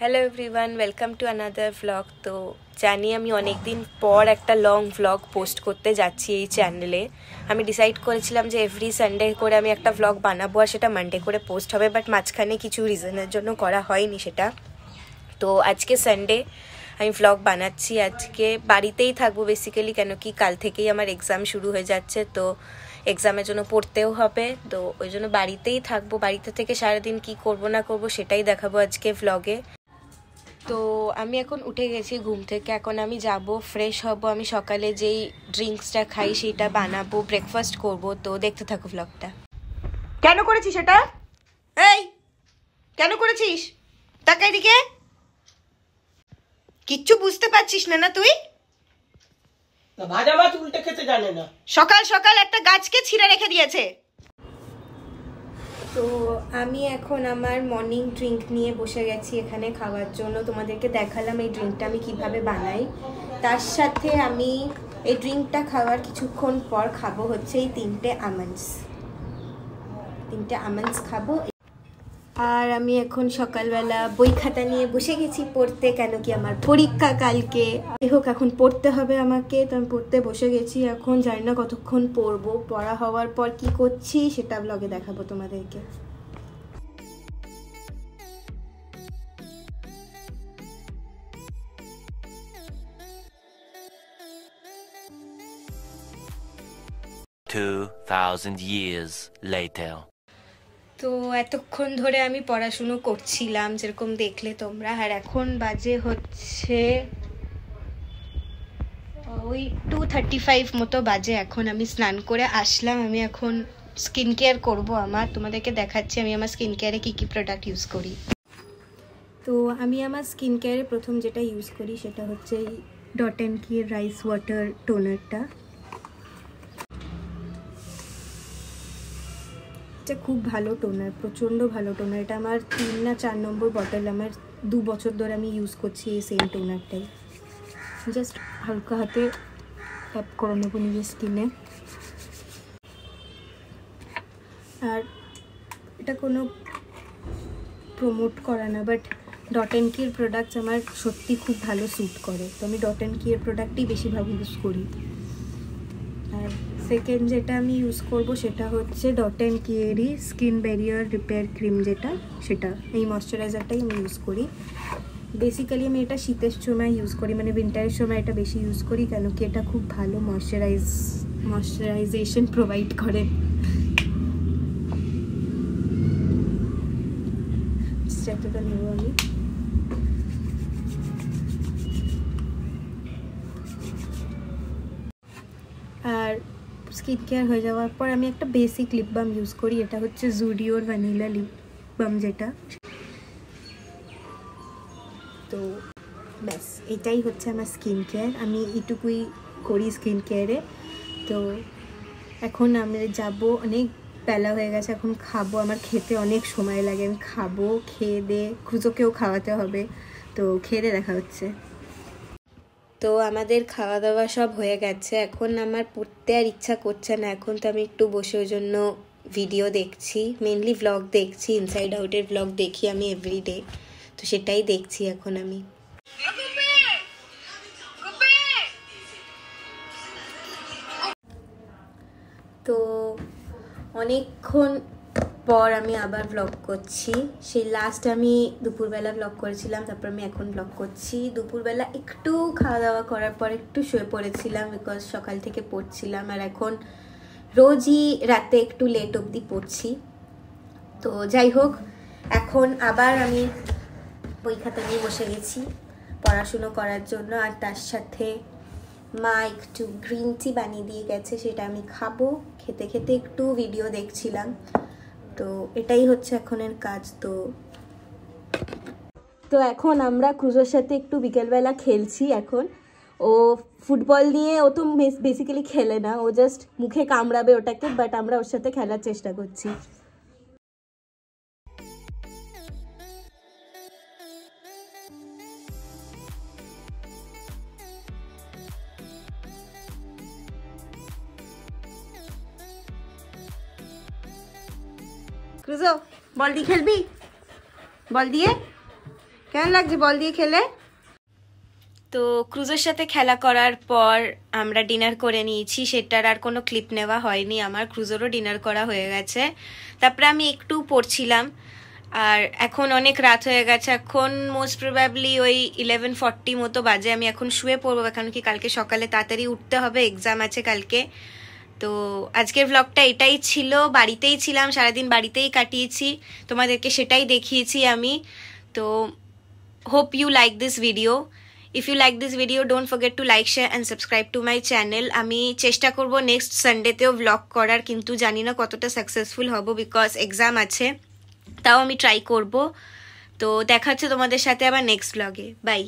Hello everyone, welcome to another vlog. তো জানি আমি অনেক দিন পর একটা লং ভ্লগ পোস্ট করতে যাচ্ছি এই চ্যানেলে। আমি ডিসাইড করেছিলাম যে এভরি সানডে করে আমি একটা ভ্লগ বানাবো আর সেটা মানডে করে পোস্ট হবে, বাট মাঝখানে কিছু রিজনের জন্য করা হয়নি সেটা। তো আজকে সানডে আমি ভ্লগ বানাচ্ছি। আজকে বাড়িতেই থাকবো বেসিক্যালি, কেন কি কাল থেকেই আমার এক্সাম শুরু হয়ে যাচ্ছে, তো এক্সামের জন্য পড়তেও হবে, তো ওই জন্য বাড়িতেই থাকবো। বাড়িতে থেকে সারাদিন কি করব না করব সেটাই দেখাবো আজকে ভ্লগে। তো আমি এখন উঠে গেছি ঘুম থেকে, এখন আমি যাব ফ্রেশ হব। আমি সকালে যেই ড্রিঙ্কসটা খাই সেটা বানাবো, ব্রেকফাস্ট করব। তো দেখতে থাকো ভ্লগটা। কেন করেছিস এটা? এই কেন করেছিস? তাকাই দিকে। কিচ্ছু বুঝতে পারছিস না তুই? ভাজা মাছ উল্টে খেতে জানে না। সকাল সকাল একটা গাছকে ছিঁড়ে রেখে দিয়েছে। তো আমি এখন আমার মর্নিং ড্রিঙ্ক নিয়ে বসে গেছি এখানে খাওয়ার জন্য। তোমাদেরকে দেখালাম এই ড্রিঙ্কটা আমি কিভাবে বানাই। তার সাথে আমি এই ড্রিঙ্কটা খাওয়ার কিছুক্ষণ পর খাবো হচ্ছে এই তিনটে আমন্ডস খাবো। আর আমি এখন সকালবেলা বই খাতা নিয়ে বসে গেছি পড়তে, কেন কি আমার পরীক্ষা কালকে। যাই হোক, এখন পড়তে হবে আমাকে, তো আমি পড়তে বসে গেছি। এখন জানি না কতক্ষণ পড়বো। পড়া হওয়ার পর কি করছি সেটা ব্লগে দেখাবো তোমাদেরকে। years later. তো এতক্ষণ ধরে আমি পড়াশুনো করছিলাম যেরকম দেখলে তোমরা, আর এখন বাজে হচ্ছে ওই 2:35 মতো বাজে। এখন আমি স্নান করে আসলাম। আমি এখন স্কিন কেয়ার করবো আমার, তোমাদেরকে দেখাচ্ছি আমি আমার স্কিন কেয়ারে কী কী প্রোডাক্ট ইউজ করি। তো আমি আমার স্কিন কেয়ারে প্রথম যেটা ইউজ করি সেটা হচ্ছে এই ডট অ্যান্ড কি রাইস ওয়াটার টোনারটা। এটা খুব ভালো টোনার, প্রচণ্ড ভালো টোনার। এটা আমার 3 না 4 নম্বর বটল। আমার 2 বছর ধরে আমি ইউজ করছি এই সেম টোনারটাই। জাস্ট হালকা হাতে ট্যাপ করে নেবো নিজের স্কিনে। আর এটা কোনো প্রমোট করা না, বাট ডট অ্যান্ড কির প্রোডাক্টস আমার সত্যি খুব ভালো স্যুট করে, তো আমি ডট অ্যান্ড কির প্রোডাক্টই বেশিরভাগ ইউজ করি। আর সেকেন্ড যেটা আমি ইউজ করব সেটা হচ্ছে ডট অ্যান্ড কিয়েরই স্কিন ব্যারিয়ার রিপেয়ার ক্রিম, যেটা সেটা এই ময়শ্চারাইজারটাই আমি ইউজ করি। বেসিক্যালি আমি এটা শীতের সময় ইউজ করি, মানে উইন্টারের সময় এটা বেশি ইউজ করি, কেন কি এটা খুব ভালো ময়শ্চারাইজেশন প্রোভাইড করে। সেটাটা নেব আমি। আর স্কিন কেয়ার হয়ে যাওয়ার পর আমি একটা বেসিক লিপ বাম ইউজ করি। এটা হচ্ছে জুডিওর ভ্যানিলা লিপ বাম যেটা। তো ব্যাস এটাই হচ্ছে আমার স্কিন কেয়ার। আমি এইটুকুই করি স্কিন কেয়ারে। তো এখন আমরা যাব, অনেক বেলা হয়ে গেছে, এখন খাবো। আমার খেতে অনেক সময় লাগে, আমি খাবো, খেয়ে দিয়ে ক্রুজোকেও খাওয়াতে হবে। তো খেয়ে দিয়ে দেখা হচ্ছে। তো আমাদের খাওয়া দাওয়া সব হয়ে গেছে, এখন আমার পড়তে আর ইচ্ছা করছে না। এখন তো আমি একটু বসে ওই জন্য ভিডিও দেখছি, মেনলি ভ্লগ দেখছি। ইনসাইড আউটের ভ্লগ দেখি আমি এভরিডে, তো সেটাই দেখছি এখন আমি। তো অনেকক্ষণ পর আমি আবার ব্লগ করছি। সেই লাস্ট আমি দুপুরবেলা ব্লগ করেছিলাম, তারপর আমি এখন ব্লগ করছি। দুপুরবেলা একটু খাওয়া দাওয়া করার পর একটু শুয়ে পড়েছিলাম, বিকজ সকাল থেকে পড়ছিলাম। আর এখন রোজই রাতে একটু লেট অবধি পড়ছি। তো যাই হোক, এখন আবার আমি বই খাতা নিয়ে বসে গেছি পড়াশুনো করার জন্য। আর তার সাথে মা একটু গ্রিন টি বানিয়ে দিয়ে গেছে, সেটা আমি খাবো। খেতে খেতে একটু ভিডিও দেখছিলাম। তো এটাই হচ্ছে এখনের কাজ। তো এখন আমরা ক্রুজোর সাথে একটু বিকেলবেলা খেলছি। এখন ও ফুটবল নিয়ে, ও তো বেসিক্যালি খেলে না, ও জাস্ট মুখে কামড়াবে ওটাকে, বাট আমরা ওর সাথে খেলার চেষ্টা করছি। ক্রুজো বল দিয়ে খেলবি? বল দিয়ে কেমন লাগছে বল দিয়ে খেলে? তো ক্রুজের সাথে খেলা করার পর আমরা ডিনার করে নিয়েছি, সেটার আর কোনো ক্লিপ নেওয়া হয়নি আমার। ক্রুজেরও ডিনার করা হয়ে গেছে। তারপরে আমি একটু পড়ছিলাম, আর এখন অনেক রাত হয়ে গেছে, এখন মোস্ট প্রবাবলি ওই 11:40 মতো বাজে। আমি এখন শুয়ে পড়বো, কারণ কি কালকে সকালে তাড়াতাড়ি উঠতে হবে, এক্সাম আছে কালকে। তো আজকের ভ্লগটা এটাই ছিল, বাড়িতেই ছিলাম সারাদিন, বাড়িতেই কাটিয়েছি, তোমাদেরকে সেটাই দেখিয়েছি আমি। তো hope you like this video. If you like this video, don't forget to like, share and subscribe to my channel. আমি চেষ্টা করব নেক্সট সানডেতেও ভ্লগ করার, কিন্তু জানি না কতটা সাকসেসফুল হব, বিকজ এক্সাম আছে। তাও আমি ট্রাই করব। তো দেখা হচ্ছে তোমাদের সাথে আবার নেক্সট ভ্লগে। বাই।